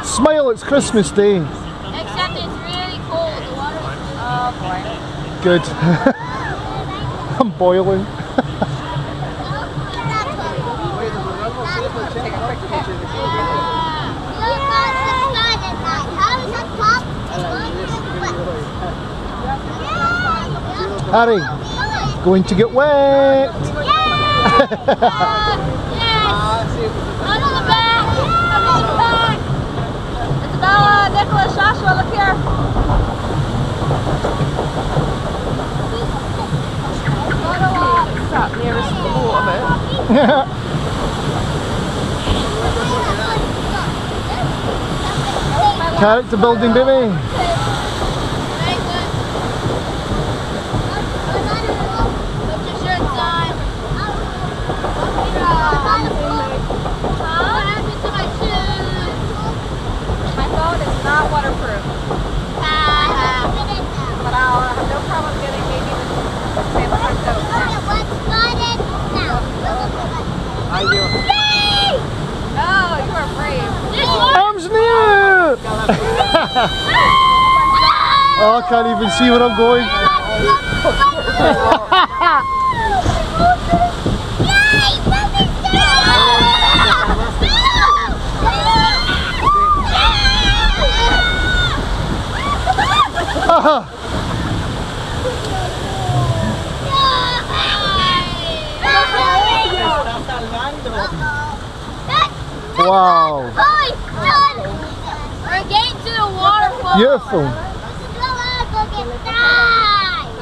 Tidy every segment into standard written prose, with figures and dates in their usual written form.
Smile, it's Christmas Day. Except it's really cold. The water's... Oh boy. Good. I'm boiling. Harry, going to get wet. Yes! Under the back! Under the back! It's Bella, Nicholas, Joshua, look here. Sat nearest the water. Character building, baby. Not waterproof. But I'll have no problem getting maybe the table hooked up. Oh, you are brave. Arms in the air! Oh, I can't even see where I'm going. Wow. We're getting to the waterfall. Beautiful. Should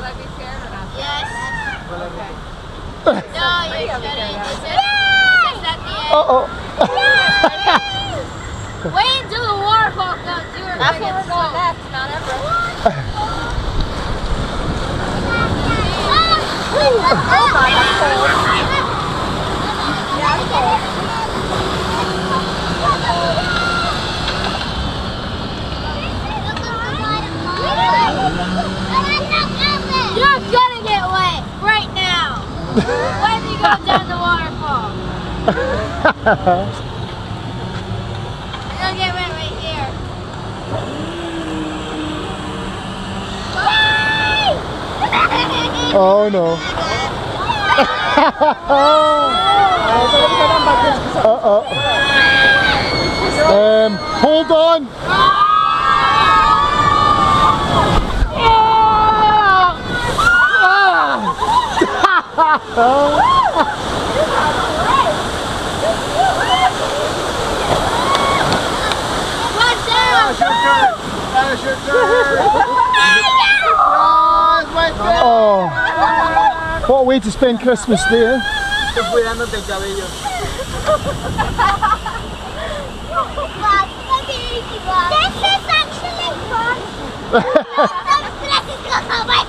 I be scared or not? Yes. Okay. No, you shouldn't. It's at the end. Uh-oh. Wait until the waterfall comes. That's where we're going next, Mount Everest. Oh my, that's cold. Yeah, it's cold. You're gonna get wet right now. When you go down the waterfall. You're gonna get wet right here. Oh no. Uh-oh. Hold on. Oh, what a way to spend Christmas Day. Estoy cuidándote el cabello. This is actually fun.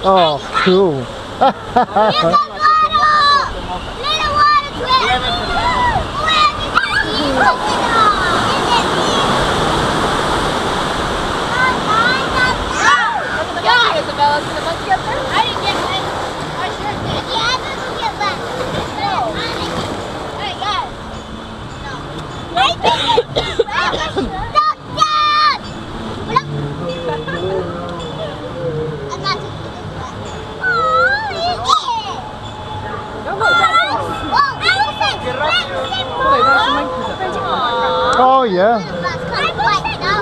Oh, cool. You got water! Little water twist! Isabella, is the monkey up there? I didn't get wet. I sure did. Yeah, I didn't get wet. No. Hey, guys. No. I didn't get wet. Stop that! Look. I'm not just getting wet. Oh, you did. Oh yeah. It's kind of wet now.